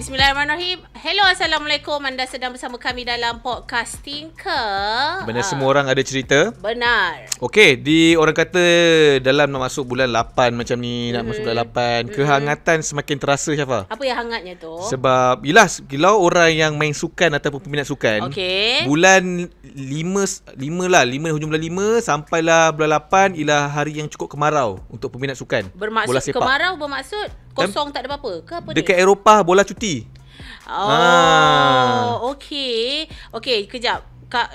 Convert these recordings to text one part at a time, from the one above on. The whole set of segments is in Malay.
Bismillahirrahmanirrahim. Hello, Assalamualaikum. Anda sedang bersama kami dalam podcasting ke... Benar, semua orang ada cerita. Benar. Okey, orang kata dalam nak masuk bulan 8 macam ni, nak masuk bulan 8, kehangatan semakin terasa, Syafa. Apa yang hangatnya tu? Sebab, yelah, kalau orang yang main sukan ataupun peminat sukan, bulan 5 hujung bulan 5 sampailah bulan 8 ialah hari yang cukup kemarau untuk peminat sukan. Bermaksud kemarau bermaksud kosong, tak ada apa-apa ke apa dekat dia? Eropah bola cuti. Okey. Okey, kejap.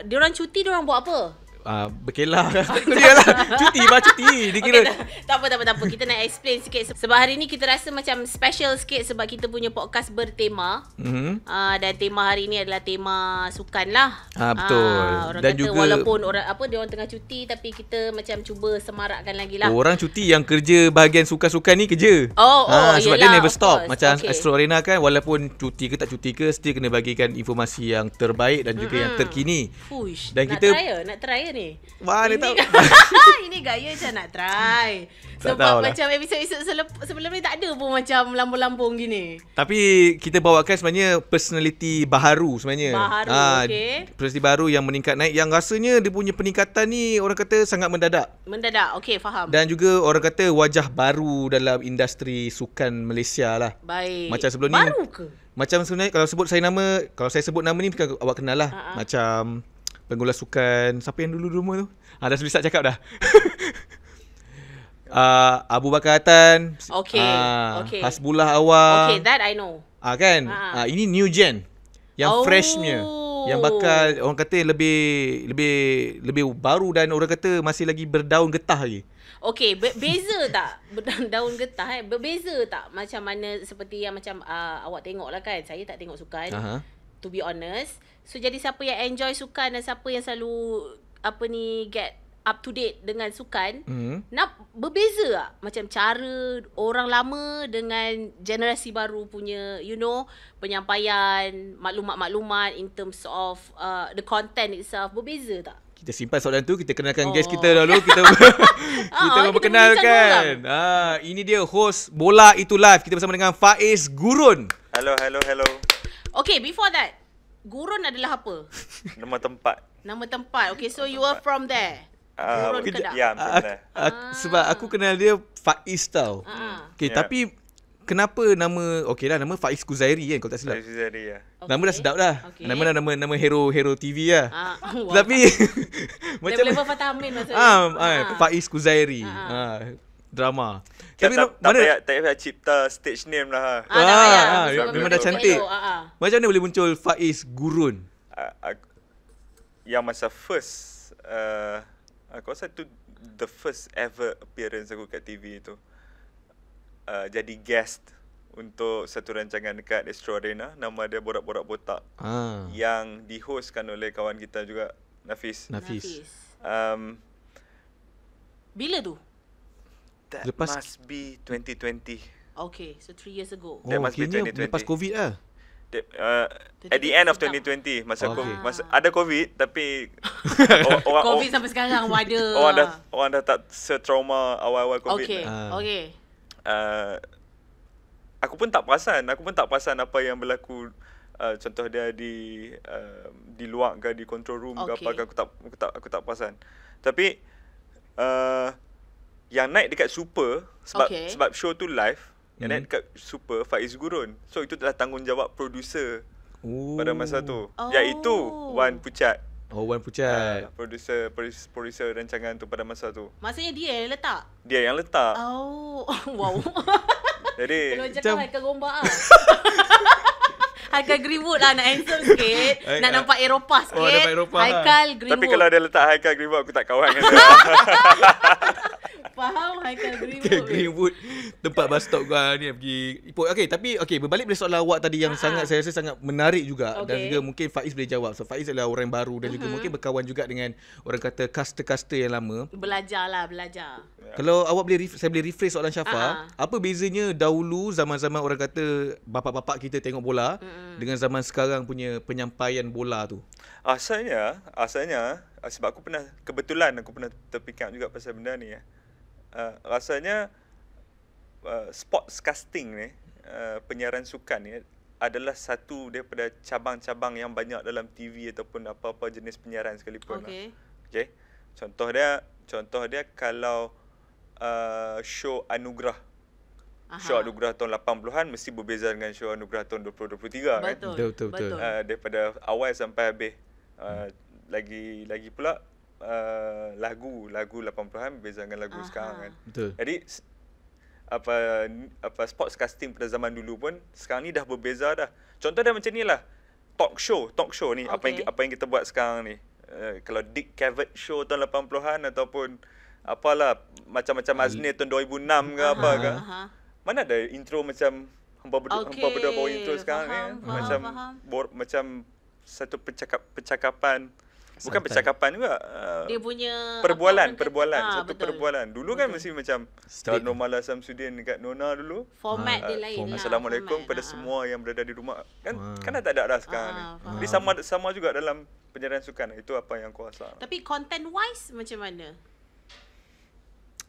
Diorang cuti, diorang buat apa? Berkelah. Yalah, cuti. Dia kira tak apa. Kita nak explain sikit. Sebab hari ni kita rasa macam special sikit sebab kita punya podcast bertema. Dan tema hari ni adalah tema sukan lah. Betul. Orang Dan kata juga walaupun dia orang tengah cuti, tapi kita macam cuba semarakkan lagi lah. Orang cuti yang kerja bahagian sukan-sukan ni kerja. Sebab yelah, dia never stop. course. Macam Astro Arena kan, walaupun cuti ke tak cuti ke, still kena bagikan informasi yang terbaik dan juga yang terkini. Push. Dan nak kita nak try ni. Mana tahu. Ini gaya macam nak try. Tak Sebab tahulah. macam episod-episod sebelum ni tak ada pun macam lambung-lambung gini. Tapi kita bawakan sebenarnya personality baharu sebenarnya. Okey. Personality baru yang meningkat naik, yang rasanya dia punya peningkatan ni orang kata sangat mendadak. Okey, faham. Dan juga orang kata wajah baru dalam industri sukan Malaysia lah. Baik. Macam sebelum ni. Baru ke? Macam sebenarnya kalau saya sebut nama ni mungkin awak kenal lah. Macam pengulas sukan, siapa yang dulu rumah tu? Dah start cakap dah. Abu Bakar Atan. Okay. Hasbullah Awang. Okay, that I know. Kan? Ini new gen. Yang freshnya. Yang bakal orang kata lebih baru dan orang kata masih lagi berdaun getah lagi. Okay, beza tak daun getah berbeza tak macam mana seperti yang macam awak tengok lah kan. Saya tak tengok sukan. To be honest. So jadi siapa yang enjoy sukan dan siapa yang selalu get up to date dengan sukan, nak berbeza tak? Macam cara orang lama dengan generasi baru punya penyampaian maklumat-maklumat in terms of the content itself, berbeza tak? Kita simpan soalan tu, kita kenalkan guest kita dahulu. Kita memperkenalkan. Ini dia host Bola Itu Live. Kita bersama dengan Faiz Gurun. Hello. Okay, before that, Gurun adalah apa? Nama tempat. Nama tempat. Okay, so you are from there. Gurun Kedah. Ya, from there. Sebab aku kenal dia Faiz tau. Okay, tapi kenapa nama, nama Faiz Kuzairi kan kalau tak silap. Faiz Kuzairi, ya. Nama dah sedap dah. Okay. Nama hero TV lah. Tapi macam level Fatah Amin maksudnya. Faiz Kuzairi. Drama. Tapi tak payah cipta stage name lah. Memang dah cantik. Macam mana boleh muncul Faiz Gurun? Yang masa first, aku rasa tu the first ever appearance aku kat TV tu. Jadi guest untuk satu rancangan dekat Astro Arena, nama dia Borak-Borak Botak. Yang dihostkan oleh kawan kita juga, Nafis. Bila tu? That must be 2020. Okay, so 3 years ago. That must be 2020. Lepas COVID lah. At the end of 2020, masa ada COVID, tapi COVID sampai sekarang ada. Orang dah tak setrauma awal-awal COVID. Okay. Aku pun tak perasan apa yang berlaku. Contoh dia di luar ke, di control room ke apa ke, aku tak perasan. Tapi yang naik dekat Super sebab show tu live, yang naik dekat Super Faiz Gurun. So itu adalah tanggungjawab producer pada masa tu. Iaitu Wan Pucat. Wan Pucat. Producer rancangan tu pada masa tu. Maksudnya dia yang letak? Dia yang letak. Wow. Jadi kalau cakap Haikal Gombak lah. Haikal Greenwood lah, nak handsome sikit. Nak nampak Eropah sikit. Nampak Eropah Haikal Greenwood. Tapi kalau dia letak Haikal Greenwood, aku tak kawan dengan dia. Faham Haikal Greenwood. Greenwood tempat bus stop gua ni pergi Ipoh. Okey, berbalik dari soalan awak tadi yang saya rasa sangat menarik juga, dan juga mungkin Faiz boleh jawab. So Faiz adalah orang baru dan juga mungkin berkawan juga dengan orang kata caster-caster yang lama. Belajar. Kalau awak saya boleh rephrase soalan Syafa, apa bezanya dahulu zaman-zaman orang kata bapak-bapak kita tengok bola dengan zaman sekarang punya penyampaian bola tu? Asalnya sebab aku pernah terfikir juga pasal benda ni ya. Rasanya sportscasting ni, penyiaran sukan ni adalah satu daripada cabang-cabang yang banyak dalam TV ataupun apa-apa jenis penyiaran sekalipun. Okay. Okay. Contoh dia kalau show Anugerah. Show Anugerah tahun 80-an mesti berbeza dengan show Anugerah tahun 2023 kan. Betul. Daripada awal sampai habis. Lagi pula lagu 80-an berbeza dengan lagu sekarang kan. Betul. Jadi apa sportscasting pada zaman dulu pun sekarang ni dah berbeza dah. Contoh dia macam ni lah. Talk show ni apa yang kita buat sekarang ni. Kalau Dick Cavett show tahun 80-an ataupun apalah macam-macam Aznir tahun 2006 ke apa ke. Mana ada intro macam hampa berdua bawa intro sekarang ni kan. Macam satu percakapan. Bukan percakapan juga. Dia punya perbualan. Satu perbualan. Dulu kan mesti macam Normala Samsudin dekat Nona dulu. Format dia lain lah. Assalamualaikum pada semua yang berada di rumah. Kan dah tak ada dah sekarang ni. Jadi sama juga dalam penyiaran sukan. Itu apa yang aku rasa. Tapi content wise macam mana?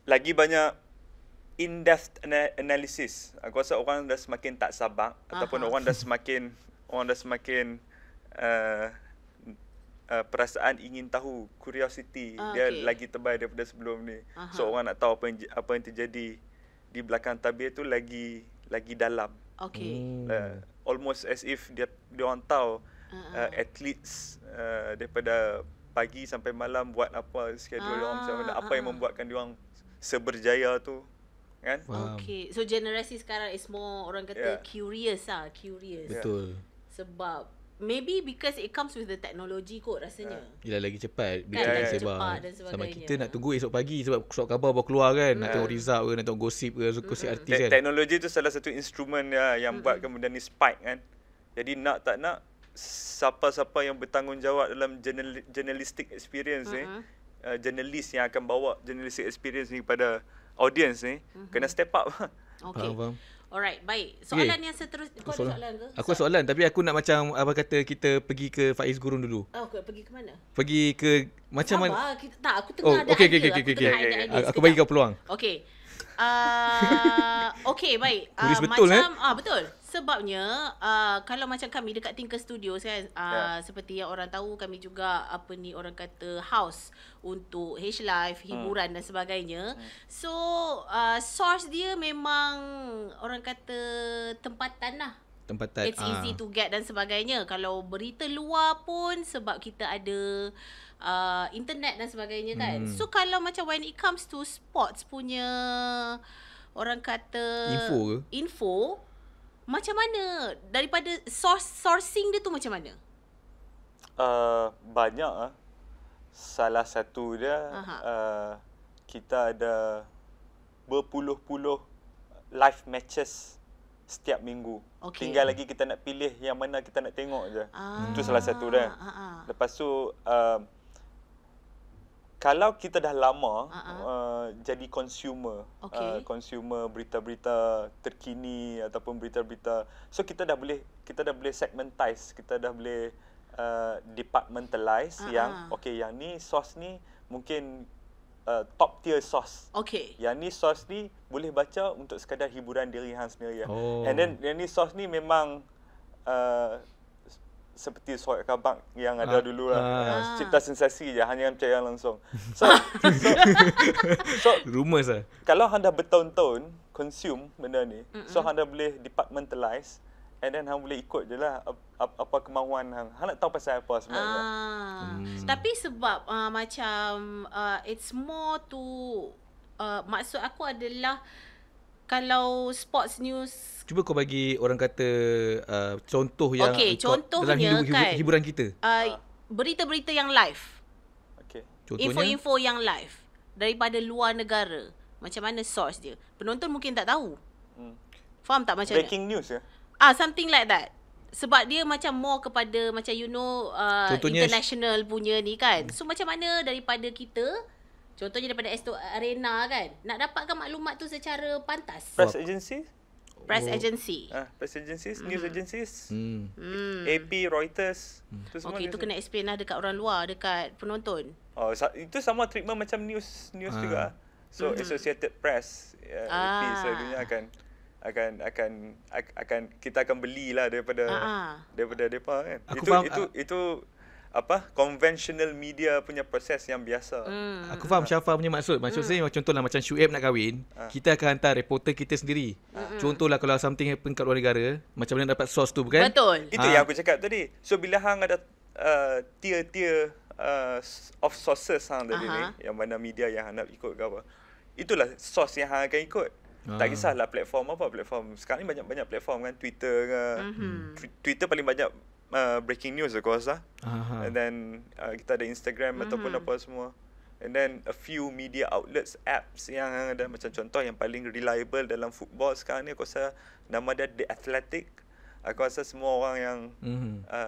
Lagi banyak in-depth analysis. Aku rasa orang dah semakin tak sabar ataupun orang dah semakin perasaan ingin tahu, curiosity dia lagi tebal daripada sebelum ni. So orang nak tahu apa yang terjadi di belakang tabir tu lagi dalam. Almost as if dia orang tahu athletes daripada pagi sampai malam buat apa, schedule orang macam mana, apa yang membuatkan dia orang seberjaya tu. Kan? Okay. So generasi sekarang is more orang kata curious. Betul. Sebab maybe because it comes with the technology kot rasanya. Yelah lagi cepat. Lagi cepat dan sebagainya. Sama kita nak tunggu esok pagi sebab surat khabar baru keluar kan. Nak tengok result ke, nak tengok gosip ke, gosip artis kan. Teknologi tu salah satu instrumen yang buat kemudian ni spike kan. Jadi nak tak nak siapa-siapa yang bertanggungjawab dalam journalistic experience ni, jurnalis yang akan bawa journalistic experience ni kepada audience ni kena step up. Faham. Alright, baik. Soalan yang seterusnya. Kau ada soalan ke? Aku soalan tapi aku nak macam apa kata kita pergi ke Faiz Gurun dulu. Pergi ke mana? Pergi ke macam mana? Aku tengah ada idea. Aku bagi kau peluang. Okay. Okay, baik. Tulis betul betul. Sebabnya kalau macam kami dekat Tinker Studios kan, seperti yang orang tahu, kami juga orang kata house untuk H-Live, hiburan dan sebagainya. So source dia memang orang kata tempatan lah. It's easy to get dan sebagainya. Kalau berita luar pun sebab kita ada internet dan sebagainya kan. So kalau macam when it comes to sports punya orang kata info macam mana? Daripada sourcing dia tu macam mana? Banyak. Salah satu dia kita ada berpuluh-puluh live matches setiap minggu. Tinggal lagi kita nak pilih yang mana kita nak tengok je. Itu salah satu dia. Lepas tu kalau kita dah lama jadi consumer, consumer berita-berita terkini ataupun berita-berita, so kita dah boleh segmentize, kita dah boleh departmentalize yang yang ni source ni mungkin top tier source. Yang ni source ni boleh baca untuk sekadar hiburan diri hang sendiri. And then yang ni source ni memang seperti surat khabar yang ada dulu lah. Cipta sensasi je, hanya yang percaya langsung. So rumors lah. Kalau hang dah bertahun-tahun consume benda ni, so hang dah boleh departmentalize and then hang boleh ikut je lah apa kemahuan hang. Hang nak tahu pasal apa sebenarnya. Tapi sebab macam it's more to maksud aku adalah kalau sports news, cuba kau bagi orang kata contoh yang contohnya dalam hiburan kita. Berita-berita yang live. Contohnya info-info yang live daripada luar negara. Macam mana source dia? Penonton mungkin tak tahu. Faham tak macam breaking news ya? Something like that. Sebab dia macam more kepada macam international punya ni kan. So macam mana daripada kita, contohnya daripada Astro Arena kan, nak dapatkan maklumat tu secara pantas? Press agency? Press agency. Press agencies, news agencies. AP, Reuters. Itu kena explain lah dekat orang luar, dekat penonton. Itu sama treatment macam news juga. So Associated Press, AP selalunya akan akan kita akan belilah daripada depa kan. Aku faham, itu apa, conventional media punya proses yang biasa. Aku faham Syafa punya maksud. Maksud saya contohlah macam Syuib nak kahwin, kita akan hantar reporter kita sendiri. Contohlah kalau something happen kat luar negara, macam mana dapat source tu, bukan? Betul. Itu yang aku cakap tadi. So bila hang ada tier-tier of sources hang tadi ni, yang mana media yang hang nak ikut ke apa, itulah source yang hang akan ikut. Tak kisahlah platform apa, platform sekarang ni banyak platform kan, Twitter ke. Twitter paling banyak breaking news aku rasa. And then kita ada Instagram ataupun apa semua. And then a few media outlets, apps yang ada, macam contoh yang paling reliable dalam football sekarang ni aku rasa nama dia The Athletic. Aku rasa semua orang yang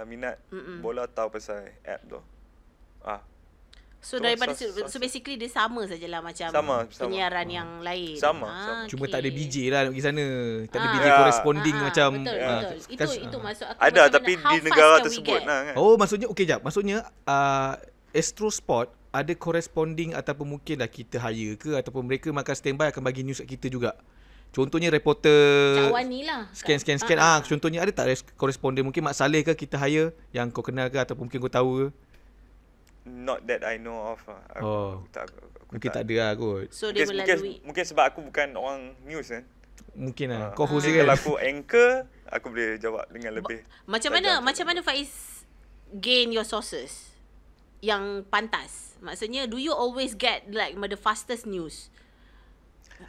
minat bola tahu pasal app tu. So daripada so basically dia sama sajalah macam penyiaran yang lain. Sama. Cuma tak ada BJ lah nak pergi sana. Tak ada BJ corresponding macam betul. Itu maksud aku. Ada tapi di negara tersebut lah kan. Oh, maksudnya okey jap. Maksudnya Astro Sport ada corresponding ataupun mungkinlah kita hire ke ataupun mereka makan standby akan bagi news kat kita juga. Contohnya reporter Cawan ni lah. Scan. Contohnya ada tak correspondent, mungkin Mak Saleh ke kita hire yang kau kenal ke ataupun mungkin kau tahu ke? Not that I know of. Mungkin tak ada lah kot. So dia melalui mungkin sebab aku bukan orang news kan. Mungkin lah. Kau host Kalau kan? aku anchor, aku boleh jawab dengan lebih. Macam mana Faiz gain your sources yang pantas? Maksudnya do you always get like the fastest news?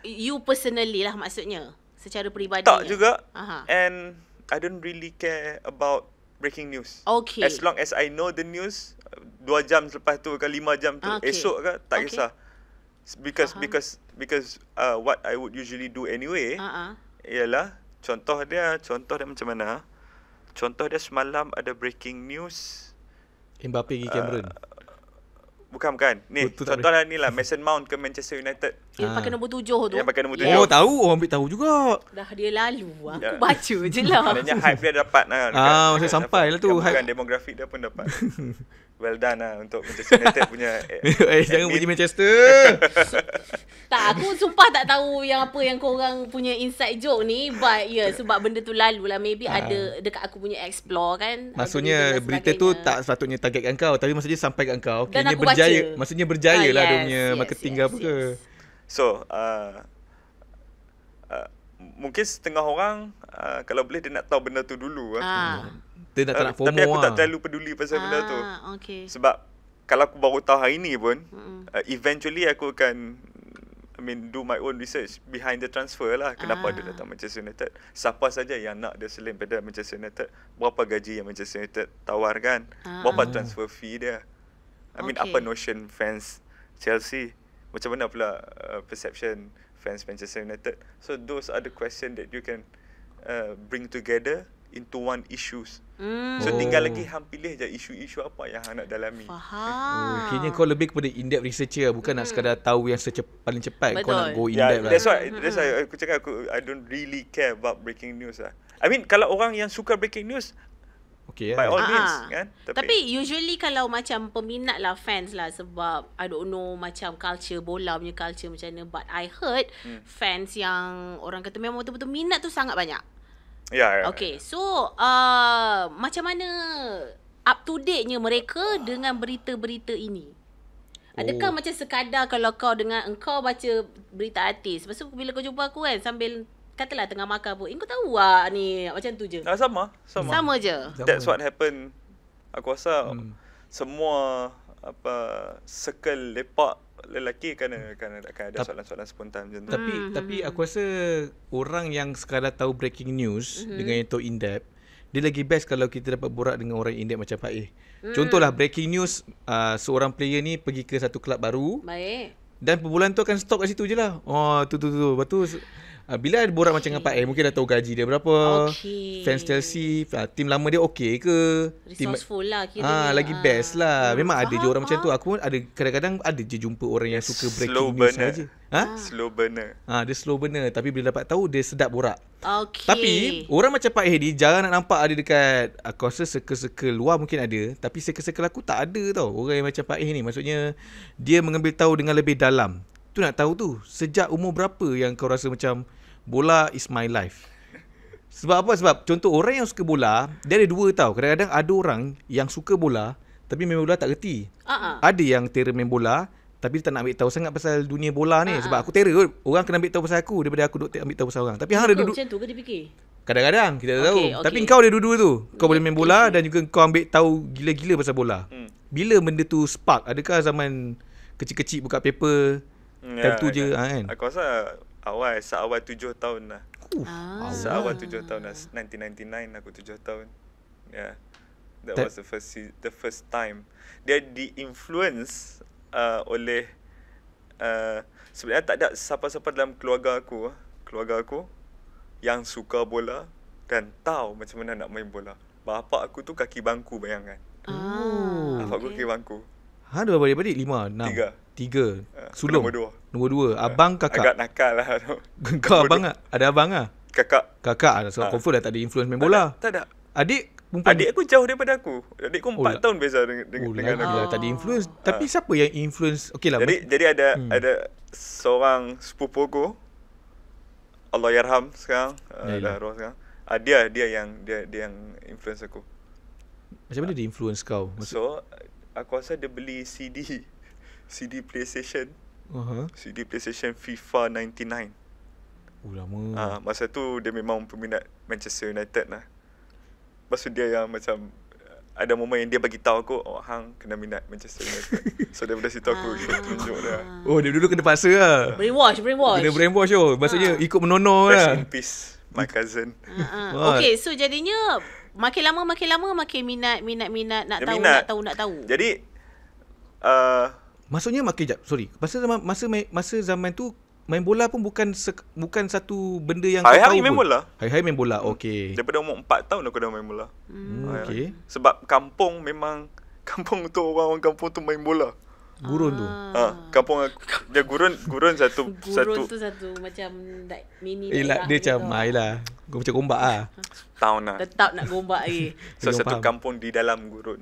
You personally lah maksudnya, secara peribadinya. Tak juga. And I don't really care about breaking news. Okay. As long as I know the news 2 jam selepas tu ke 5 jam tu, esok ke, tak kisah. Because what I would usually do anyway ialah contoh dia macam mana? Contoh dia semalam ada breaking news Mbappe pergi Cameron. Bukan. Ni contohnya ni lah, Mason Mount ke Manchester United. Yang pakai nombor 7 tu. Yang pakai nombor 7. Oh, tahu. Orang ambil tahu juga. Dah dia lalu. Aku baca je lah. Maknanya hype dia dapat lah. Maksudnya sampai lah tu. Bukan demografik dia pun dapat. Well done lah untuk Manchester United punya jangan puji Manchester. Tak, aku sumpah tak tahu yang apa yang korang punya inside joke ni. But sebab benda tu lalu lah. Maybe ada dekat aku punya explore kan. Maksudnya berita tu tak sepatutnya targetkan kau, tapi maksudnya sampai kat kau. Dan aku berjaya. baca. Maksudnya berjaya lah dia punya marketing ke apa ke. So mungkin setengah orang kalau boleh dia nak tahu benda tu dulu. Dia nak FOMO. Tapi aku tak terlalu peduli pasal benda tu. Okay. Sebab kalau aku baru tahu hari ni pun, eventually aku akan do my own research behind the transfer lah. Kenapa dia datang Manchester United? Siapa saja yang nak dia selain pada Manchester United? Berapa gaji yang Manchester United tawarkan? Berapa transfer fee dia? Apa notion fans Chelsea? Macam mana pula perception fans Manchester United? So those are the question that you can bring together into one issues. So tinggal lagi hang pilih je isu-isu apa yang hang nak dalami. Faham. Kayaknya kau lebih kepada in-depth researcher, bukan nak sekadar tahu yang paling cepat. Betul. Kau nak go in-depth lah. That's why aku cakap I don't really care about breaking news lah. I mean kalau orang yang suka breaking news, okay, by all means kan. Tapi usually kalau macam peminat lah, fans lah, sebab I don't know macam culture bola punya culture macam mana, but I heard fans yang orang kata memang betul-betul minat tu sangat banyak. Okay, so macam mana up to date-nya mereka dengan berita-berita ini? Adakah macam sekadar kalau engkau baca berita artis, lepas tu bila kau jumpa aku kan, sambil katalah tengah makan pun, kau tahu ni macam tu je? Sama je. That's what happened. Aku rasa semua circle lepak lelaki akan ada soalan-soalan spontan macam tu. Tapi aku rasa orang yang sekadar tahu breaking news dengan yang tahu in-depth, dia lagi best kalau kita dapat borak dengan orang in-depth macam Faiz. Contohlah breaking news, seorang player ni pergi ke satu kelab baru. Baik. Dan perbualan tu akan stop kat situ je lah. Tu. Lepas tu bila ada borak macam dengan Pak mungkin dah tahu gaji dia berapa. Fans Chelsea, tim lama dia okey ke? Resourceful lah kira. Lagi best lah. Memang ada je orang macam tu. Aku ada kadang-kadang ada je jumpa orang yang suka breaking news saja. Slow burner. Dia slow burner, tapi bila dapat tahu dia sedap borak. Okay. Tapi orang macam Pak ni jarang nak nampak ada dekat, aku rasa circle-circle luar mungkin ada, tapi circle-circle aku tak ada tau. Orang yang macam Pak ni, maksudnya dia mengambil tahu dengan lebih dalam. Tu nak tahu tu, sejak umur berapa yang kau rasa macam bola is my life. Sebab apa? Sebab contoh orang yang suka bola, dia ada dua tau. Kadang-kadang ada orang yang suka bola tapi main bola tak reti. Ada yang terror main bola tapi dia tak nak ambil tahu sangat pasal dunia bola ni. Sebab aku terror kot. Orang kena ambil tahu pasal aku daripada aku duk ambil tahu pasal orang. Tapi hang ada duduk macam tu ke dia fikir? kadang-kadang kita tak tahu. Tapi kau ada dua-dua tu. Kau boleh main bola dan juga kau ambil tahu gila-gila pasal bola. Bila benda tu spark? Adakah zaman kecil-kecil buka paper time tu je kan? Aku rasa seawal 7 tahun lah. Seawal 7 tahun lah. 1999 aku 7 tahun. Yeah. That was the first time. Dia di-influence oleh sebenarnya tak ada siapa-siapa dalam keluarga aku yang suka bola dan tahu macam mana nak main bola. Bapa aku tu kaki bangku, bayangkan. Bapa aku kaki bangku. Ada berapa adik? 5, 6. 3. Sulung. Nombor 2. Abang, kakak. Agak nakal lah. Kau abang tak? Ada abang tak? Kakak. So confirm dah tak ada influence main bola. Tak ada. Adik aku jauh daripada aku. Adik aku 4 tahun beza dengan aku. Tak ada influence. Tapi siapa yang influence? Okey lah. Jadi ada seorang sepupu aku, Allah yarham sekarang, dah roh sekarang. Dia yang influence aku. Macam mana dia influence kau? So aku rasa dia beli CD PlayStation. CD PlayStation FIFA 99. Lama. Masa tu dia memang peminat Manchester United lah. Lepas tu dia yang macam ada momen yang dia bagi tahu aku, hang kena minat Manchester United. So daripada situ aku tunjuk dia. Oh, dia dulu kena paksa lah. Brainwash. Kena brainwash maksudnya ikut menono lah. Rest in peace, my cousin. Okay, so jadinya makin lama makin minat nak tahu. Jadi maksudnya sorry. Masa zaman tu main bola pun bukan satu benda yang kau tahu. Hari-hari main bola. Hari-hari main bola. Okey. Daripada umur 4 tahun aku dah main bola. Okey. Sebab kampung tu orang kampung tu main bola. Gurun tu. Kampung dia gurun satu. Gurun tu satu macam mini daerah. Dia macam lah. Macam gombak ah. Tahun lah. Tetap nak gombak lagi. So satu kampung di dalam gurun.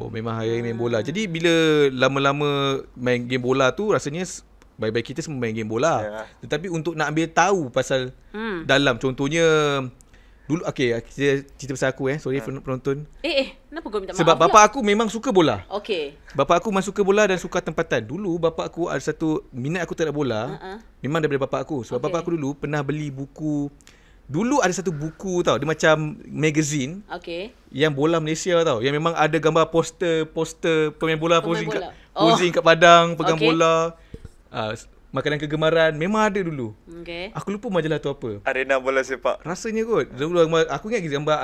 Oh, memang hari main bola. Jadi bila lama-lama main game bola tu rasanya baik-baik kita semua main game bola. Tetapi untuk nak ambil tahu pasal dalam, contohnya dulu, cerita pasal aku sorry penonton. Kenapa kau minta maaf? Sebab bapa aku memang suka bola. Okey. Bapa aku memang suka bola dan suka tempatan. Dulu bapa aku ada satu minat aku terhadap bola. Memang daripada bapa aku. Sebab bapa aku dulu pernah beli buku. Dulu ada satu buku tau, dia macam magazine. Yang bola Malaysia tau. Yang memang ada gambar poster pemain bola posing kat padang pegang bola. Makanan kegemaran memang ada dulu. Aku lupa majalah tu apa. Arena bola sepak. Rasanya kot. Dulu aku ingat gambar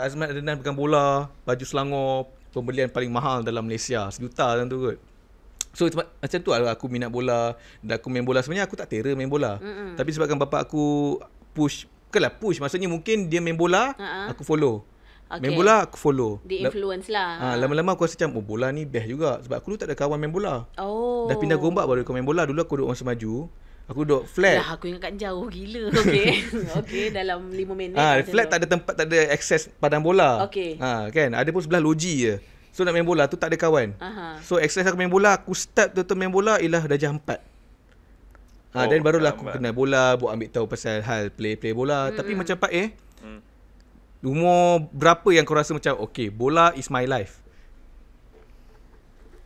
Azman Adnan pegang bola, baju Selangor, pembelian paling mahal dalam Malaysia, RM1 juta tu kot. So macam tu lah aku minat bola dan aku main bola. Sebenarnya aku tak terror main bola. Tapi sebabkan bapak aku push, maksudnya mungkin dia main bola, aku follow. Main bola aku follow. Di influence lah. Lama-lama aku rasa macam bola ni best juga. Sebab aku dulu tak ada kawan main bola. Dah pindah Gombak baru aku main bola. Dulu aku duduk Masa Maju. Aku duduk flat. Aku ingat kat jauh gila. Okey, dalam 5 minit. Flat tak ada tempat, tak ada akses padang bola. Kan, ada pun sebelah loji je. So nak main bola tu tak ada kawan. So akses aku main bola, aku start betul main bola ialah darjah 4. Dan barulah aku kenal bola, buat ambil tahu pasal hal play bola. Tapi macam Pak umur berapa yang kau rasa macam okay, bola is my life?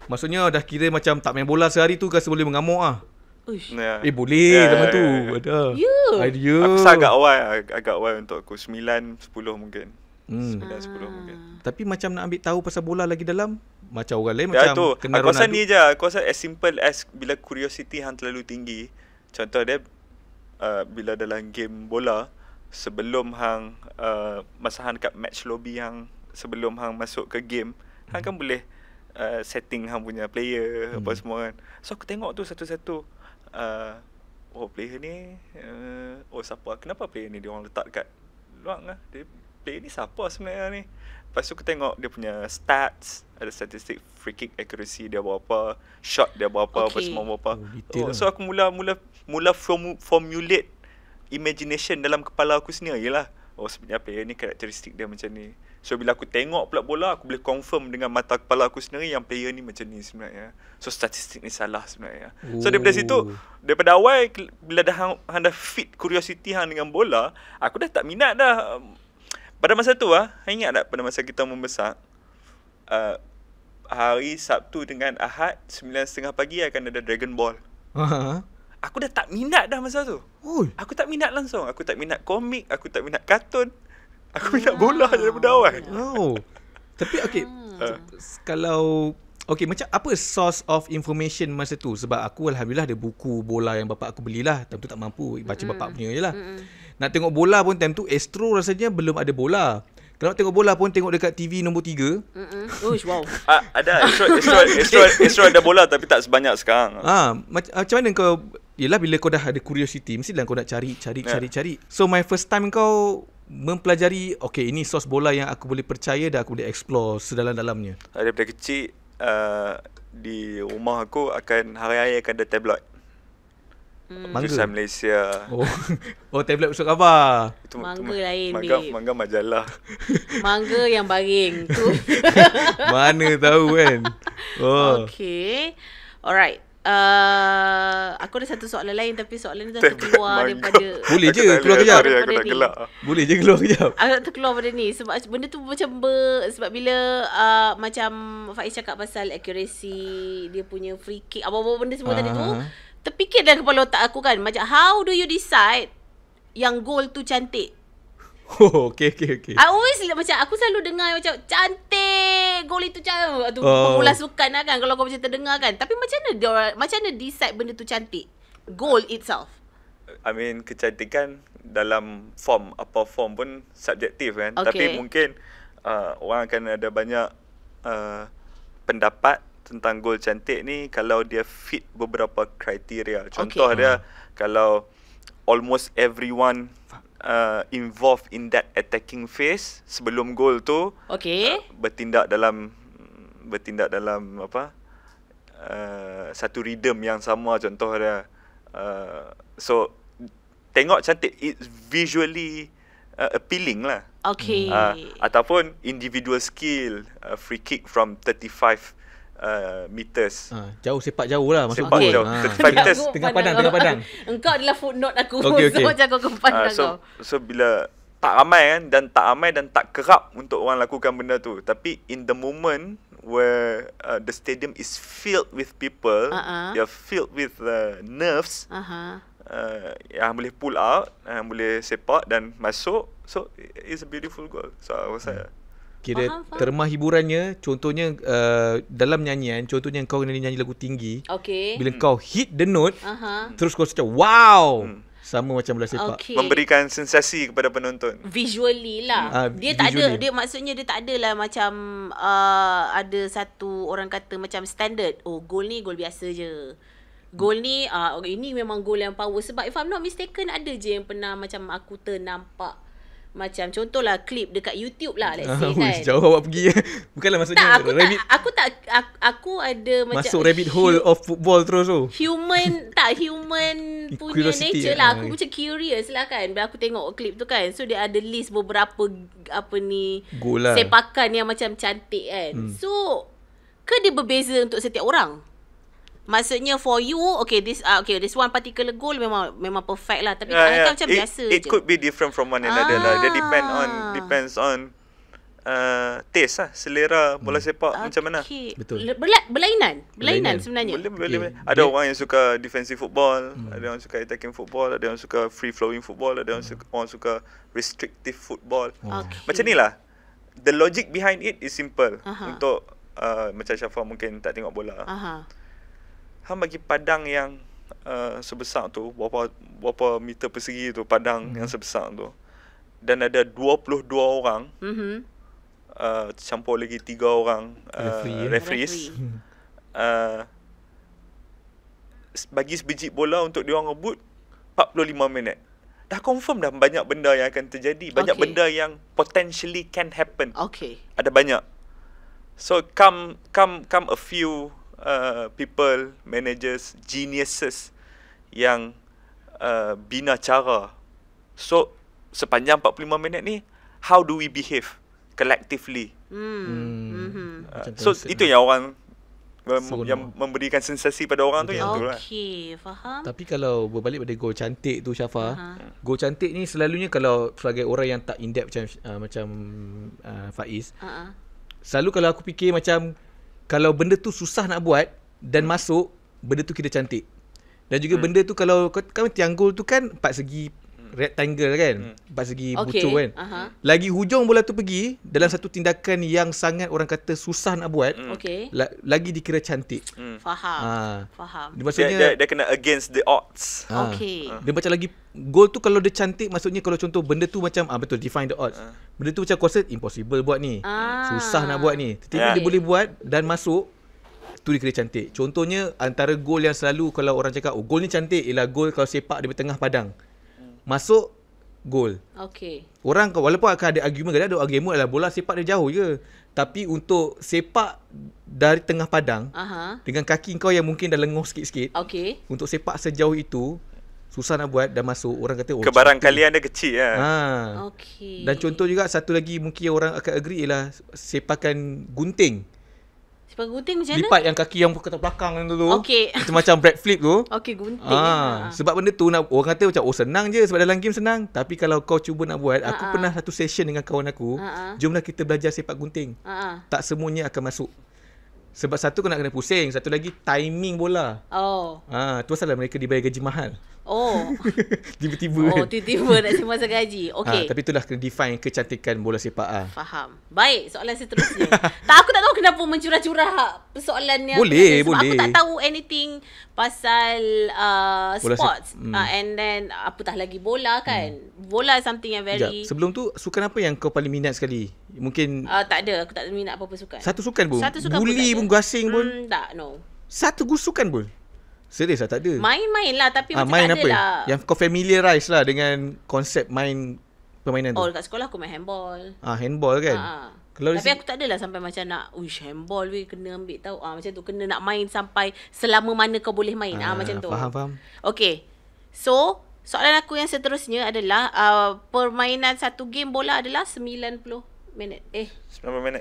Maksudnya dah kira macam tak main bola sehari tu rasa boleh mengamuk ah. Boleh zaman tu. Ada. Idea. Aku rasa agak awal untuk aku 9, 10 mungkin. 9, 10 mungkin. Tapi macam nak ambil tahu pasal bola lagi dalam, macam orang lain macam tu. Kenal aku Ronaldo. Rasa ni je. Aku rasa as simple as bila curiosity hang terlalu tinggi. Contoh dia bila dalam game bola, sebelum hang masa hang dekat match lobby hang, sebelum hang masuk ke game, hang kan boleh setting hang punya player apa semua kan. So aku tengok tu satu-satu. Player ni siapa, kenapa player ni dia orang letak dekat luar lah. Player ni siapa sebenarnya ni. Lepas tu aku tengok dia punya stats, ada statistik free kick accuracy dia berapa, shot dia berapa, apa semua berapa. So aku mula formulate imagination dalam kepala aku sendiri lah. Sebenarnya player ni karakteristik dia macam ni. So bila aku tengok pula bola, aku boleh confirm dengan mata kepala aku sendiri yang player ni macam ni sebenarnya. So statistik ni salah sebenarnya. So daripada situ, daripada awal bila hang dah fit curiosity hang dengan bola, aku dah tak minat dah. Pada masa tu hang ingat tak pada masa kita membesar, hari Sabtu dengan Ahad 9.30 pagi akan ada Dragon Ball. Aku dah tak minat dah masa tu. Aku tak minat langsung. Aku tak minat komik, aku tak minat kartun. Aku minat bola daripada awal. Tapi kalau macam apa source of information masa tu? Sebab aku alhamdulillah ada buku bola yang bapak aku belilah. Time tu tak mampu baca bapak punya je lah. Nak tengok bola pun time tu Astro rasanya belum ada bola. Kalau nak tengok bola pun tengok dekat TV nombor 3. Wow. Ada Astro ada bola tapi tak sebanyak sekarang. Macam mana kau, yelah bila kau dah ada curiosity mestilah kau nak cari. So my first time kau mempelajari ini source bola yang aku boleh percaya dan aku boleh explore sedalam-dalamnya. Daripada kecil di rumah aku hari-hari akan ada tabloid. Jurusan Malaysia. Tablet usul khabar. Mangga lain, Mangga majalah. Mangga yang baring tu. Mana tahu kan. Okay. Alright. Aku ada satu soalan lain tapi soalan ni dah terkeluar daripada. Boleh je keluar kejap. Aku dah gelak. Boleh je keluar kejap. Aku tak terkeluar pada ni sebab benda tu macam sebab bila macam Faiz cakap pasal accuracy, dia punya free kick, apa-apa benda semua tadi tu, terfikir dalam kepala otak aku kan, macam how do you decide yang goal tu cantik? Okay. I always macam aku selalu dengar macam cantik, gol itu cantik. Tu pengulasukan lah kan kalau kau macam terdengar kan. Tapi macam mana decide benda tu cantik? Goal itself. I mean kecantikan dalam apa form pun subjektif kan. Tapi mungkin orang akan ada banyak pendapat tentang gol cantik ni kalau dia fit beberapa kriteria. Contoh dia kalau almost everyone involved in that attacking phase sebelum gol tu bertindak dalam apa satu rhythm yang sama, contoh dia so tengok cantik, it's visually appealing lah. Ataupun individual skill, free kick from 35 meters. Jauh, sepak jauh lah maksud sepak jauh. 35 meters tengah padang. Engkau adalah footnote aku. Okay. So macam kau pandang kau. So bila tak ramai dan tak kerap untuk orang lakukan benda tu, tapi in the moment where the stadium is filled with people, you're filled with nerves, yang boleh pull out, yang boleh sepak dan masuk, so it's a beautiful goal. So I was kira terma hiburannya, contohnya dalam nyanyian, contohnya kau nyanyi lagu tinggi, bila kau hit the note, terus kau cakap wow, sama macam bola sepak, memberikan sensasi kepada penonton visually lah. Dia tak ada, dia maksudnya dia tak adalah macam ada satu orang kata macam standard, gol ni gol biasa je, gol ni ini memang gol yang power. Sebab if I'm not mistaken ada je yang pernah macam aku ternampak macam contohlah klip dekat YouTube lah, let's say kan. Jauh awak pergi. Bukanlah maksudnya aku ada macam masuk rabbit hole of football terus tu. Human punya nature lah. Aku macam curious lah kan bila aku tengok klip tu kan. So dia ada list beberapa sepakan yang macam cantik kan. So ke dia berbeza untuk setiap orang? Maksudnya for you, this one particular goal memang perfect lah. Tapi macam biasa it je. Could be different from one another lah. Dia depends on taste lah, selera bola sepak macam mana. Betul. Berlainan sebenarnya. Boleh. Ada orang yang suka defensive football, ada orang suka attacking football, ada orang suka free flowing football, ada orang suka restrictive football. Macam ni lah. The logic behind it is simple. Untuk macam Syafa mungkin tak tengok bola. Hang bagi padang yang sebesar tu, berapa meter persegi tu, padang yang sebesar tu, dan ada 22 orang, campur lagi 3 orang referees, bagi sebiji bola untuk diorang rebut 45 minit. Dah confirm dah banyak benda yang akan terjadi, banyak benda yang potentially can happen. Ada banyak. So come a few people, managers, geniuses yang bina cara. So sepanjang 45 minit ni, how do we behave? collectively. So itu yang orang yang memberikan sensasi pada orang tu yang tu lah. Okey, faham. Tapi kalau berbalik pada gol cantik tu Syafa, gol cantik ni selalunya kalau sebagai orang yang tak in-depth macam Faiz, selalu kalau aku fikir macam kalau benda tu susah nak buat dan masuk, benda tu kira cantik. Dan juga benda tu kalau kau tiang gol tu kan 4 segi rectangle kan, 4 segi bucur kan. Lagi hujung bola tu pergi dalam satu tindakan yang sangat orang kata susah nak buat, lagi dikira cantik. Faham. Maksudnya dia kena against the odds. Dia macam lagi gol tu kalau dia cantik, maksudnya kalau contoh benda tu macam betul define the odds. Benda tu macam kau rasa impossible buat ni. Susah nak buat ni. Tetapi dia boleh buat dan masuk, tu dia kira cantik. Contohnya antara gol yang selalu kalau orang cakap gol ni cantik ialah gol kalau sepak di tengah padang. Masuk gol. Orang walaupun akan ada argument, ada argument adalah bola sepak dia jauh je. Tapi untuk sepak dari tengah padang dengan kaki kau yang mungkin dah lenguh sikit-sikit, untuk sepak sejauh itu susah nak buat dan masuk, orang kata kebarangkalian dia kecil lah. Dan contoh juga satu lagi mungkin orang akan agree ialah sepakan gunting. Sepak gunting macam mana? Lipat yang kaki yang ke belakang tu. Macam bread flip tu. Gunting. Sebab benda tu orang kata macam senang je sebab dalam game senang. Tapi kalau kau cuba nak buat, aku pernah satu session dengan kawan aku, jomlah kita belajar sepak gunting. Tak semuanya akan masuk. Sebab satu kau nak kena pusing, satu lagi timing bola. Tu pasal mereka dibayar gaji mahal. Tiba-tiba tiba-tiba nak semasa gaji. Tapi itulah kena define kecantikan bola sepak. Faham. Baik, soalan seterusnya. Aku tak tahu kenapa mencurah-curah persoalan yang boleh. Aku tak tahu anything pasal sports. And then apatah lagi bola kan. Bola something yang very Sebelum tu, sukan apa yang kau paling minat sekali? Mungkin tak ada, aku tak minat apa-apa sukan. Satu sukan pun? Buli pun, gasing pun? Tak, no. Satu sukan pun? Serius lah, tak ada. Main-main lah, tapi macam main tak apa? ada lah. Yang kau familiarize lah dengan konsep main permainan tu. Kat sekolah aku main handball. Handball kan? Tapi aku tak adalah sampai macam nak handball kena ambil tahu. Macam tu, kena nak main sampai selama mana kau boleh main. Macam tu. Faham. Okay. So, soalan aku yang seterusnya adalah permainan satu game bola adalah 90 minit. 90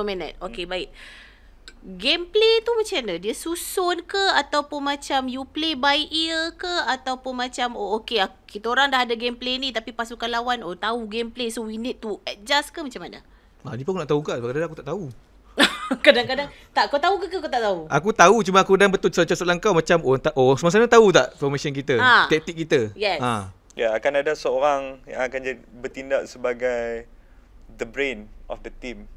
minit. Okay, baik. Gameplay tu macam mana? Dia susun ke ataupun macam you play by ear ke ataupun macam kita orang dah ada gameplay ni tapi pasukan lawan tahu gameplay so we need to adjust ke macam mana? Ni pun aku nak tahu ke? Kadang-kadang aku tak tahu. Kadang-kadang tak. Kau tahu ke kau tak tahu? Aku tahu, cuma aku dah betul soalan kau macam semasa tahu tak formation kita, taktik kita? Yes. Ya, akan ada seorang yang akan bertindak sebagai the brain of the team,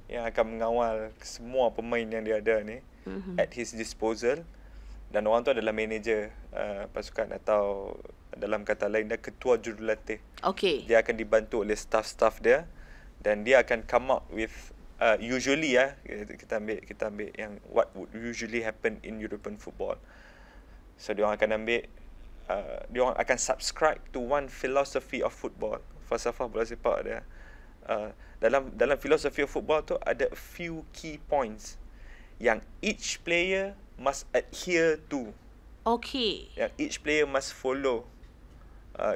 yang akan mengawal semua pemain yang dia ada ni at his disposal. Dan orang tu adalah manager pasukan, atau dalam kata lain dia ketua jurulatih. Dia akan dibantu oleh staff-staff dia dan dia akan come up with usually kita ambil yang what would usually happen in European football. So dia orang akan ambil dia orang akan subscribe to one philosophy of football, falsafah bola sepak dia. Dalam philosophy of football tu ada few key points yang each player must adhere to. Yang each player must follow.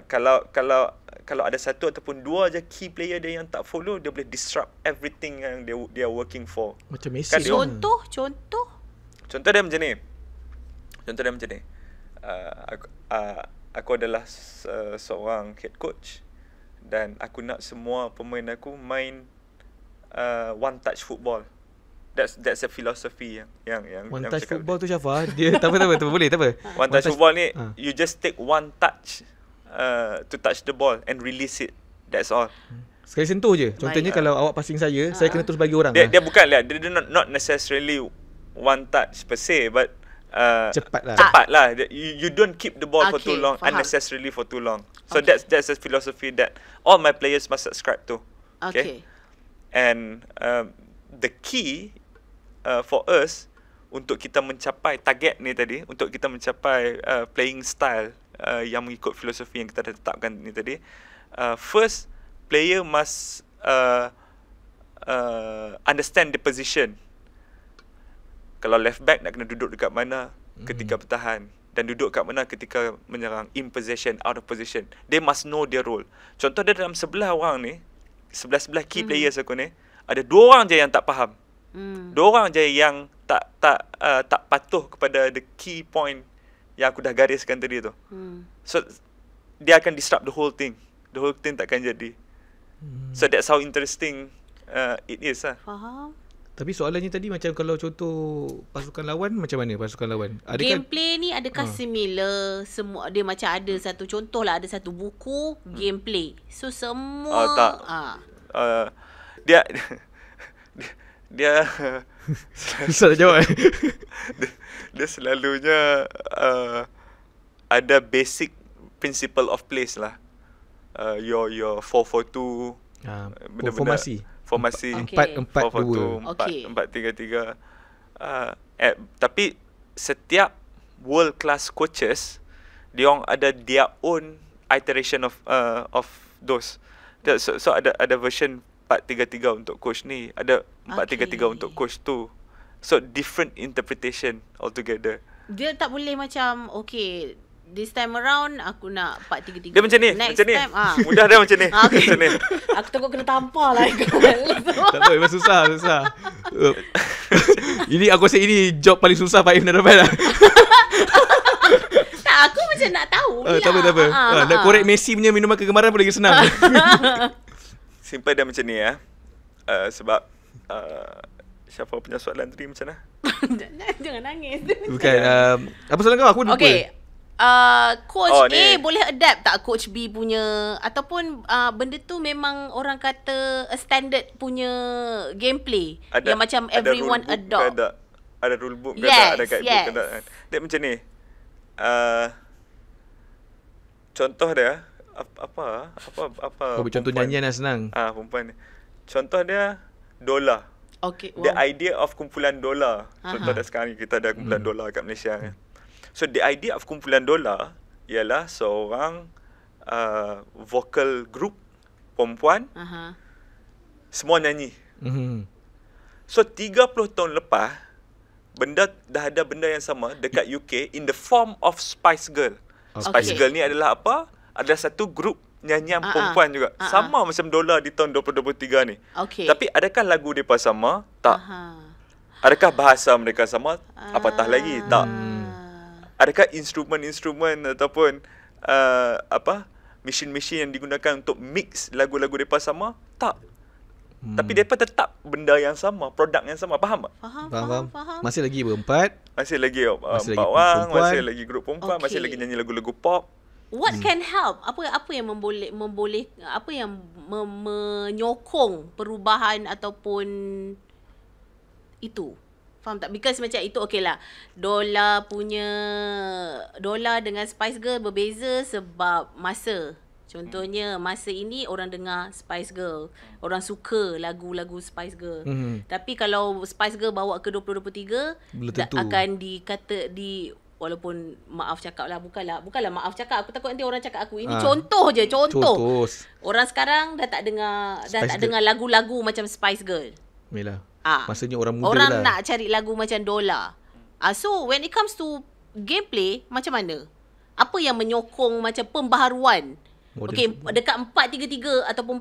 Kalau ada satu ataupun dua je key player dia yang tak follow, dia boleh disrupt everything yang dia are working for. Macam Messi. Contoh dia macam ni. Aku adalah seorang head coach dan aku nak semua pemain aku main one touch football. That's a philosophy yang one touch football tu Syafa. Dia tak apa boleh tak apa. One touch football ni you just take one touch to touch the ball and release it. That's all. Sekali sentuh je. Contohnya kalau awak passing saya kena terus bagi orang. Dia bukan lah. Dia not necessarily one touch per se, but cepat lah. You don't keep the ball for too long, unnecessarily for too long. So that's a philosophy that all my players must subscribe to. Okay. And the key for us untuk kita mencapai target ni tadi, untuk kita mencapai playing style yang mengikut filosofi yang kita dah tetapkan ni tadi, first player must understand the position. Kalau left back nak kena duduk dekat mana ketika bertahan dan duduk kat mana ketika menyerang, in possession, out of position. They must know their role. Contoh dia dalam sebelah orang ni, sebelah key players aku ni, ada 2 orang je yang tak faham. 2 orang je yang tak patuh kepada the key point yang aku dah gariskan tadi tu. So dia akan disrupt the whole thing. The whole thing takkan jadi. So that's how interesting it is lah. Faham. Tapi soalannya tadi macam kalau contoh pasukan lawan, macam mana pasukan lawan? Adakah Gameplay ni adakah similar? Semua dia macam ada satu contoh lah, ada satu buku gameplay. So semua Tak. Dia dia susah nak jawab. dia selalunya ada basic principle of plays lah. Your 4-4-2, formasi. Formasi Okay. 4-4-2. 4-3-3. Tapi setiap world class coaches, diorang ada their own iteration of those. So ada version 4-3-3 untuk coach ni, ada 4-3-3 untuk coach tu. So different interpretation altogether. Dia tak boleh macam okay, this time around aku nak 4-3-3. Dia macam ni, Next macam ni. time Mudah dia macam ni. Okay. Macam ni. Aku takut kena tampar lah. Tak apa, memang susah. Ini aku rasa ini job paling susah Pak Im nak dapat lah. Tak, aku macam nak tahu Tak apa. Nak korek Messi punya minuman kegemaran pun lagi senang. Simple dia macam ni ya. Sebab siapa punya soalan tadi macam mana? Jangan nangis. Bukan. Apa soalan kau? Aku lupa. Okay. Coach A ni. boleh adapt tak Coach B punya, ataupun benda tu memang orang kata a standard punya gameplay yang macam everyone adopt? Ada rule book ke Yes, ada guidebook yes. ke tak? Dia macam ni. Contoh dia apa Kau contoh nyanyian lah senang. perempuan ni. Contoh dia dolar. Okay. The idea of kumpulan dolar. Contoh dah sekarang kita ada kumpulan dolar kat Malaysia kan. So the idea of kumpulan dolar ialah seorang vocal group perempuan, semua nyanyi. So 30 tahun lepas, dah ada benda yang sama dekat UK in the form of Spice Girl. Spice Girl ni adalah apa? Adalah satu grup nyanyian perempuan juga. Sama macam dolar di tahun 2023 ni. Okay. Tapi adakah lagu mereka sama? Tak. Adakah bahasa mereka sama? Apatah lagi? Tak. Adakah instrumen-instrumen ataupun mesin-mesin yang digunakan untuk mix lagu-lagu mereka sama? Tak. Tapi mereka tetap benda yang sama, produk yang sama. Faham tak? Faham. Masih lagi berempat. Masih lagi Masih lagi empat orang, perempuan. masih lagi grup perempuan, masih lagi nyanyi lagu-lagu pop. What can help? Apa yang memboleh apa yang menyokong perubahan ataupun itu? Faham tak? Because macam itu okay lah. Dolar dengan Spice Girl berbeza sebab masa. Contohnya masa ini orang dengar Spice Girl. Orang suka lagu-lagu Spice Girl. Tapi kalau Spice Girl bawa ke 2023, belum tentu. akan dikata walaupun maaf cakap lah, bukanlah maaf cakap, aku takut nanti orang cakap aku ini contoh je. Contoh. Orang sekarang dah tak dengar lagu-lagu macam Spice Girl. Yalah. Maksudnya orang muda orang lah. nak cari lagu macam Dola. So when it comes to gameplay, macam mana? Apa yang menyokong macam pembaharuan? Okay, dekat 4-3-3 ataupun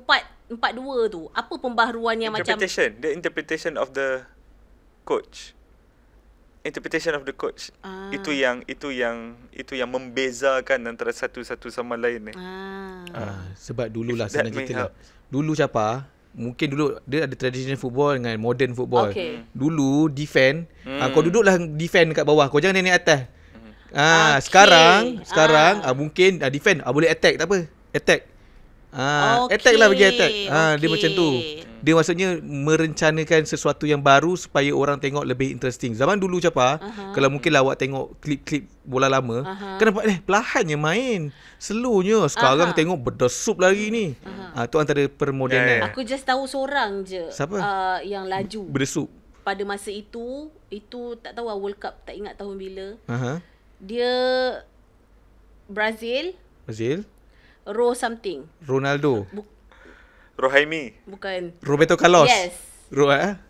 4-4-2 tu, apa pembaharuan yang interpretation. The interpretation of the coach. Interpretation of the coach. Itu yang membezakan antara satu sama lain ni. Sebab dululah senang cerita lah. Dulu siapa? Mungkin dulu dia ada traditional football dengan modern football. Okay. Dulu defend, kau duduklah defend dekat bawah. Kau jangan naik atas. Okay. Sekarang mungkin defend, boleh attack, tak apa. Attack. Attack lah, bagi attack. Dia macam tu. Dia maksudnya merencanakan sesuatu yang baru supaya orang tengok lebih interesting. Zaman dulu Capa, kalau mungkin lah awak tengok klip-klip bola lama, kan nampak pelahannya main. Slownya. Sekarang tengok berdesup lagi ni. Tu antara permodernan. Aku just tahu seorang je. Siapa? Yang laju. Berdesup. Pada masa itu tak tahu World Cup, tak ingat tahun bila. Dia Brazil. Ro something. Ronaldo. Rohaimi. Bukan. Roberto Carlos. Yes.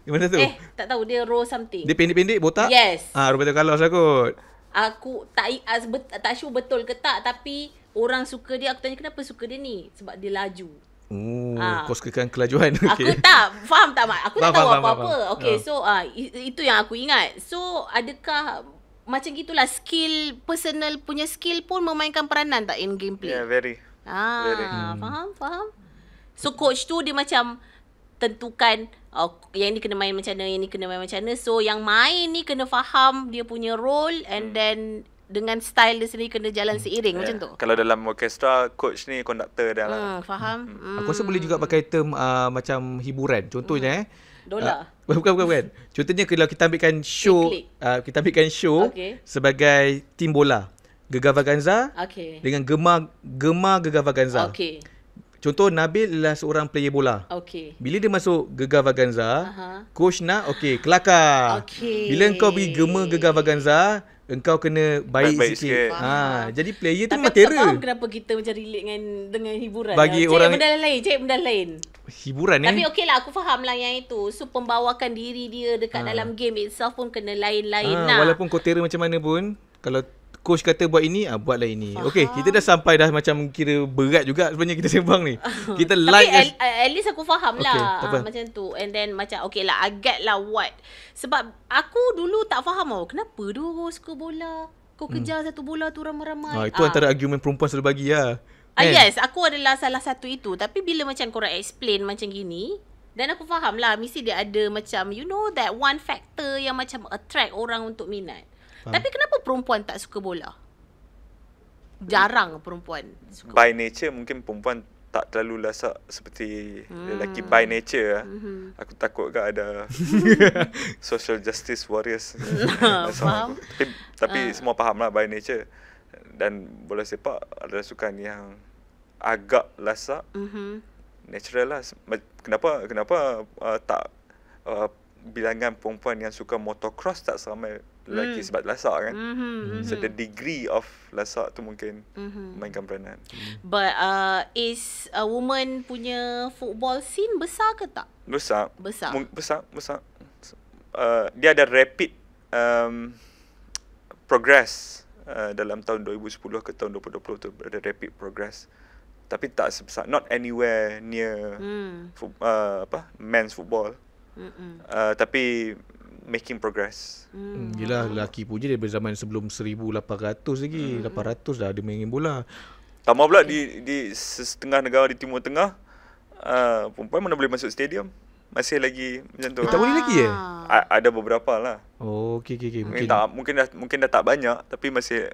Gimana tu? Tak tahu, dia Ro something. Dia pendek-pendek, botak? Yes. Roberto Carlos lah kot. Aku tak sure betul ke tak, tapi orang suka dia. Aku tanya kenapa suka dia ni? Sebab dia laju. Kau sukakan kelajuan. Aku tak faham tak Mak? Aku tak tahu apa-apa. Okay, so itu yang aku ingat. So adakah macam gitulah skill, personal punya skill pun memainkan peranan tak in gameplay? Yeah, very. Faham. So coach tu dia macam tentukan yang ni kena main macam mana, yang ni kena main macam mana. So yang main ni kena faham dia punya role and then dengan style dia sendiri kena jalan seiring macam tu. Kalau dalam orkestra, coach ni konduktor dia lah. Faham. Aku rasa boleh juga pakai term macam hiburan. Contohnya Dola. Bukan. Contohnya kalau kita ambilkan show, sebagai tim bola. Gegar Vaganza dengan Gemar Gegar Vaganza. Contoh Nabil adalah seorang player bola. Bila dia masuk Gegar Vaganza, coach nak kelakar. Bila engkau pergi Gegar Vaganza, engkau kena baik sikit. Jadi player tu memang terror. Tapi aku tak faham kenapa kita macam relate dengan hiburan. Bagi cari orang benda lain. Hiburan Tapi okey lah, aku faham lah yang itu. So pembawakan diri dia dekat dalam game itself pun kena lain-lain lah. Walaupun kau terror macam mana pun, kalau coach kata buat ini, buatlah ini. Okey, kita dah sampai dah macam kira berat juga sebenarnya kita sembang ni. Kita like. Tapi at least aku faham lah macam tu. And then macam okey lah, I get lah what. Sebab aku dulu tak faham kenapa dia suka bola. Kau kejar satu bola tu ramai-ramai. Itu antara argumen perempuan selalu bagi lah. Yes, aku adalah salah satu itu. Tapi bila macam korang explain macam gini, dan aku faham lah, mesti dia ada macam, you know, that one factor yang macam attract orang untuk minat. Tapi kenapa perempuan tak suka bola? Jarang perempuan suka. By nature mungkin perempuan tak terlalu lasak seperti lelaki by nature. Aku takut kan ada social justice warriors. Faham? Tapi semua faham lah by nature. Dan bola sepak adalah sukan yang agak lasak. Natural lah. Kenapa tak bilangan perempuan yang suka motocross tak seramai lelaki sebab lasak kan. So the degree of lasak tu mungkin mainkan peranan. But is a woman punya football scene besar ke tak? Besar. Dia ada rapid progress dalam tahun 2010 ke tahun 2020 tu, ada rapid progress. Tapi tak sebesar, not anywhere near men's football. Tapi making progress. Yelah, lelaki puja daripada zaman sebelum 1800 lagi. 800 dah ada main bola. Tambah pula di setengah negara di Timur Tengah, perempuan mana boleh masuk stadium. Masih lagi macam tu. Tak boleh lagi Ada beberapa lah. Okay. Mungkin dah tak banyak, tapi masih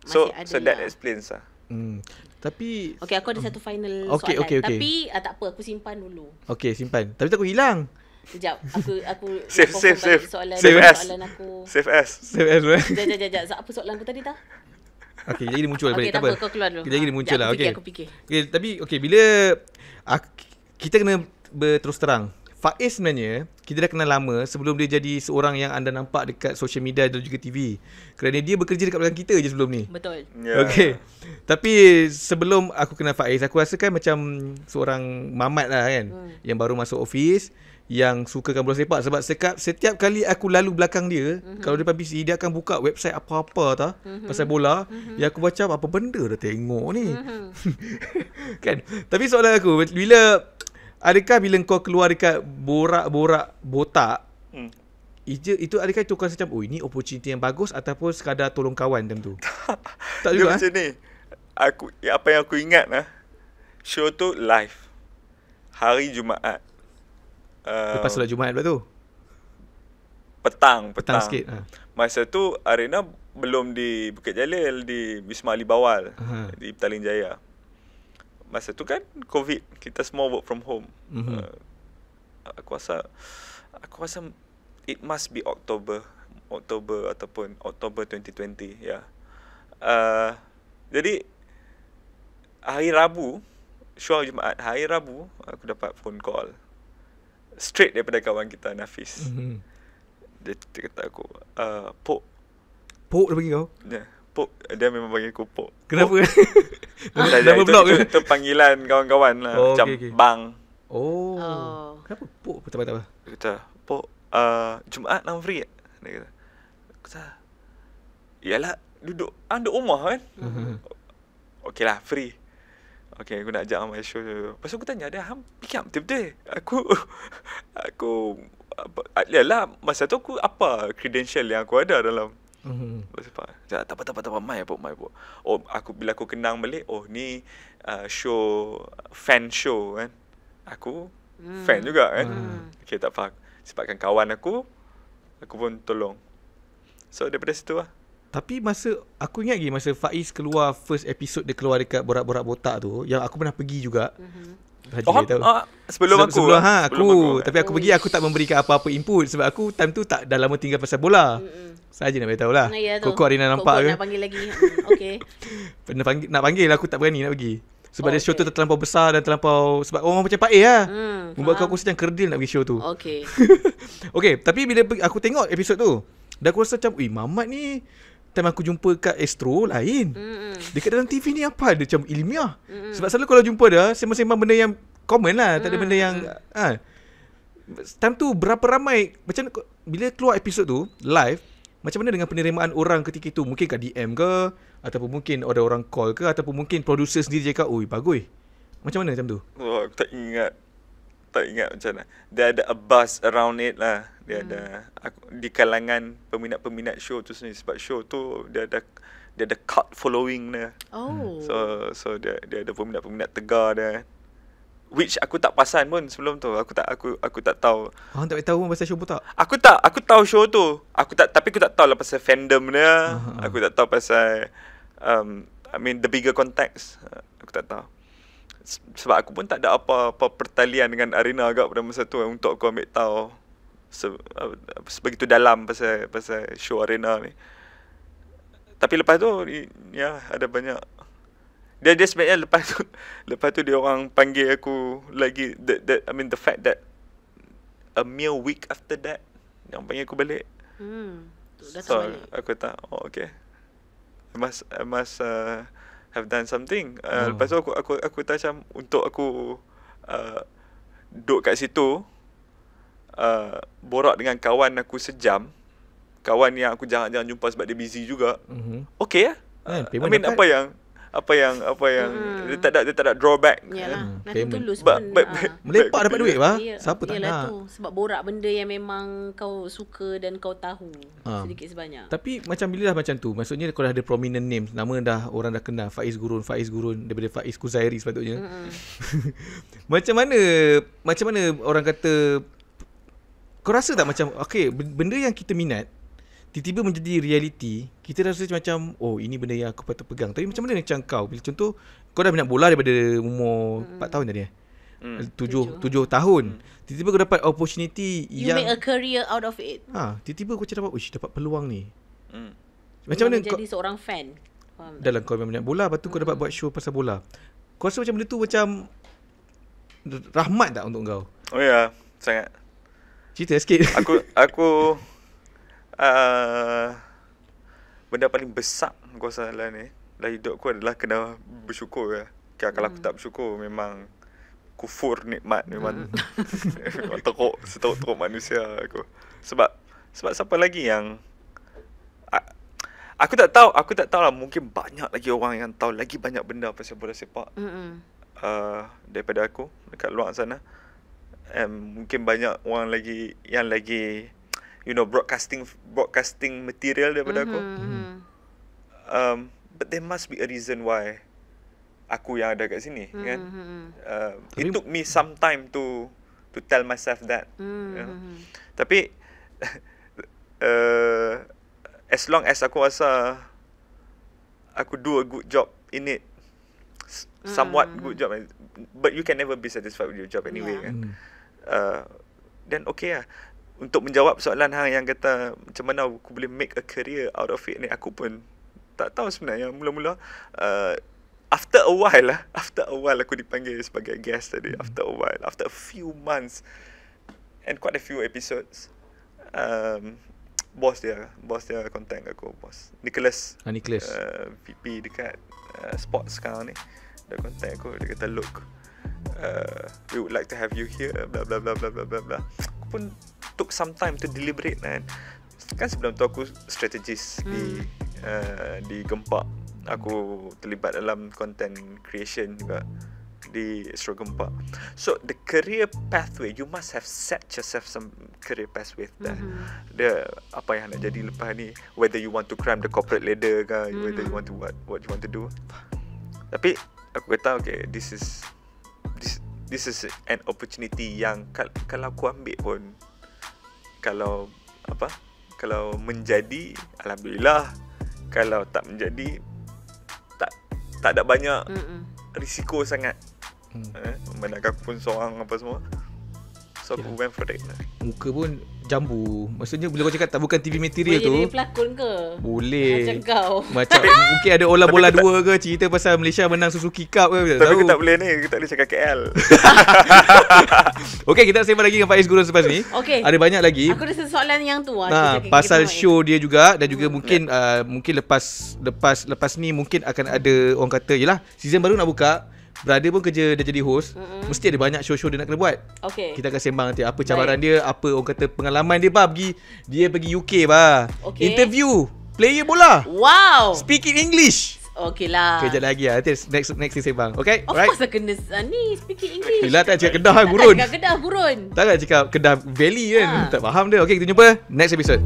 so that explains lah. Tapi okay, aku ada satu final soalan. Okay. Tapi tak apa, aku simpan dulu. Okay, simpan. Tapi takut hilang. Sekejap, aku Save soalan aku. Save as. Sekejap. Apa soalan aku tadi tak? Okay, jadi dia muncul balik. Tak apa, kau keluar dulu. Jadi dia muncul lah. Aku fikir. Tapi bila kita kena berterus terang, Faiz sebenarnya kita dah kenal lama sebelum dia jadi seorang yang anda nampak dekat social media dan juga TV. Kerana dia bekerja dekat belakang kita je sebelum ni. Betul. Yeah. Okay. Tapi sebelum aku kenal Faiz, aku rasa kan macam seorang mamat lah kan, yang baru masuk office, yang sukakan bola sepak. Sebab setiap kali aku lalu belakang dia, kalau depan PC, dia akan buka website apa-apa pasal bola, yang aku baca apa benda dah tengok ni. Kan? Tapi soalan aku, adakah bila kau keluar dekat borak-borak botak, itu adakah itu kau rasa macam, ini opportunity yang bagus ataupun sekadar tolong kawan macam tu? Tak juga. Macam ni. Apa yang aku ingat show tu live hari Jumaat. Lepas solat Jumaat pula tu. Petang sikit. Masa tu arena belum di Bukit Jalil, di Wisma Ali Bawal, di Petaling Jaya. Masa tu kan COVID, kita semua work from home. Aku rasa it must be October ataupun October 2020 ya. Jadi hari Rabu, show Jumaat, hari Rabu aku dapat phone call straight daripada kawan kita Nafis. Dia kata aku, Pok dia bagi kau? Ya, Pok. Dia memang bagi aku Pok. Kenapa? Nama blog ke? Itu panggilan kawan-kawan lah. Macam okay. Bang. Kenapa Pok? Tak apa. Dia kata, Pok, Jumaat lang free tak? Dia kata, yalah, duduk rumah kan. Okey lah, free. Okay, aku nak ajak Ham show. Lepas tu aku tanya dia, Ham, fikir betul-betul. Aku yalah, masa tu aku apa credential yang aku ada dalam tak apa mai pun. Oh, bila aku kenang balik, oh ni show, fan show kan. Aku fan juga kan. Okay, tak apa. Sebabkan kawan aku pun tolong. So daripada situ lah. Tapi aku ingat lagi masa Faiz keluar first episode dia keluar dekat Borak-Borak Botak tu, yang aku pernah pergi juga. Sebelum aku. Tapi aku pergi, aku tak memberikan apa-apa input sebab aku time tu tak dah lama tinggal pasal bola. Saja nak beritahu lah. Koko Arina nampak ke? Nak panggil lagi. Okay. Nak panggil, aku tak berani nak pergi. Sebab dia show tu terlampau besar dan terlampau, sebab orang macam Pak A lah. Membuatkan aku macam kerdil nak pergi show tu. Okay. Okay, tapi bila aku tengok episod tu, dah aku rasa macam, Mamat ni time aku jumpa kat Astro lain. Dekat dalam TV ni apa ada macam ilmiah. Sebab selalu kalau jumpa dia sembang-sembang benda yang common lah, tak ada benda yang time tu berapa ramai, macam bila keluar episod tu live, macam mana dengan penerimaan orang ketika itu? Mungkin kat DM ke, ataupun mungkin ada orang call ke, ataupun mungkin producer sendiri cakap, oi bagus. Macam mana macam tu? Oh, aku tak ingat macam mana. Dia ada a buzz around it lah. Dia ada di kalangan peminat-peminat show tu sendiri, sebab show tu dia ada cult following dia. So dia ada peminat-peminat tegar dia. Which aku tak perasan pun sebelum tu. Aku tak tahu. Orang tak tahu pasal show botak. Aku tahu show tu. Tapi aku tak tahu lah pasal fandom dia. Aku tak tahu pasal the bigger context. Aku tak tahu. Sebab aku pun tak ada apa-apa pertalian dengan Arina agak pada masa tu untuk aku ambil tahu sebegitu dalam pasal show Arina ni. Tapi lepas tu ada banyak. Dia sebenarnya lepas tu dia orang panggil aku lagi, the fact that a mere week after that dia orang panggil aku balik. So balik. Aku tak, okay. I must have done something. Lepas tu aku tak macam untuk aku duduk kat situ borak dengan kawan aku sejam. Kawan yang aku jarang-jarang jumpa sebab dia busy juga. Okay lah. Apa yang dia tak ada drawback. Yalah, nanti tulus pun melepak dapat duit bah. Siapa tak nak tu, sebab borak benda yang memang kau suka dan kau tahu sedikit sebanyak. Tapi macam bila dah macam tu, maksudnya kalau dah ada prominent names, nama orang dah kenal, Faiz Gurun daripada Faiz Kuzairi sepatutnya. Macam mana orang kata, kau rasa tak macam benda yang kita minat tiba-tiba menjadi reality, kita rasa macam ini benda yang aku patut pegang. Tapi macam mana macam kau, bila contoh kau dah minat bola daripada umur 4 tahun tadi 7 tahun, tiba-tiba kau dapat opportunity you make a career out of it. Tiba-tiba kau dapat dapat peluang ni. Macam mana kau jadi seorang fan dalam kau minat bola, lepas tu kau dapat buat show pasal bola. Kau rasa macam benda tu macam rahmat tak untuk kau? Oh ya, sangat. Cerita sikit. Aku benda paling besar aku rasa dalam hidup aku adalah kena bersyukur lah. Kalau aku tak bersyukur, memang kufur nikmat. Memang teruk manusia aku. Sebab siapa lagi yang aku tak tahu lah, mungkin banyak lagi orang yang tahu lagi banyak benda pasal bola sepak daripada aku dekat luar sana. Mungkin banyak orang lagi yang lagi broadcasting material daripada aku. But there must be a reason why aku yang ada kat sini, kan? It took me some time to tell myself that. Tapi as long as aku rasa aku do a good job in it, somewhat good job, but you can never be satisfied with your job anyway, kan? Then okay lah. Untuk menjawab soalan yang kata macam mana aku boleh make a career out of it ni, aku pun tak tahu sebenarnya. Mula-mula after a while aku dipanggil sebagai guest tadi. After a few months and quite a few episodes, bos dia contact aku, bos Nicholas. VP dekat sports sekarang ni. Dia contact aku, dia kata, look, we would like to have you here, blah blah blah blah blah blah. Aku pun took some time to deliberate, kan sebelum tu aku strategist di Gempak. Aku terlibat dalam content creation juga. di Astro Gempa. So the career pathway, you must have set yourself some career pathway dah. The apa yang nak jadi lepas ni, whether you want to climb the corporate ladder ke, whether you want to what you want to do. Tapi aku kata okay, this is an opportunity yang kalau aku ambil pun, kalau menjadi, alhamdulillah. Kalau tak menjadi, tak ada banyak risiko sangat. Mana aku pun seorang apa semua. So aku went for that. Muka pun jambu. Maksudnya bila kau cakap tak bukan TV material tu, boleh jadi pelakon ke? Boleh. Macam kau. Macam mungkin ada Ola Bola 2 ke, cerita pasal Malaysia menang Suzuki Cup ke, tapi aku tak boleh ni, aku tak boleh cakap KL. Okay, kita nak sembang lagi dengan Faiz Gurun selepas ni. Okay. Ada banyak lagi. Aku ada soalan yang tu. Pasal show dia juga, dan juga mungkin lepas ni mungkin akan ada orang kata, yelah, season baru nak buka. Brother pun kerja, dia jadi host. Mesti ada banyak show-show dia nak kena buat. Okay. Kita akan sembang nanti apa cabaran dia, apa orang kata pengalaman dia pergi UK Okay. Interview player bola. Wow. Speaking English. Okay lah. Kejap lagi lah. Nanti next sembang. Okay? Of Alright. course kena ni speaking English. Yelah, tak cakap Kedah Gurun. Tak Kedah Gurun. Tak cakap Kedah Valley kan. Tak faham dia. Okay, kita jumpa next episode.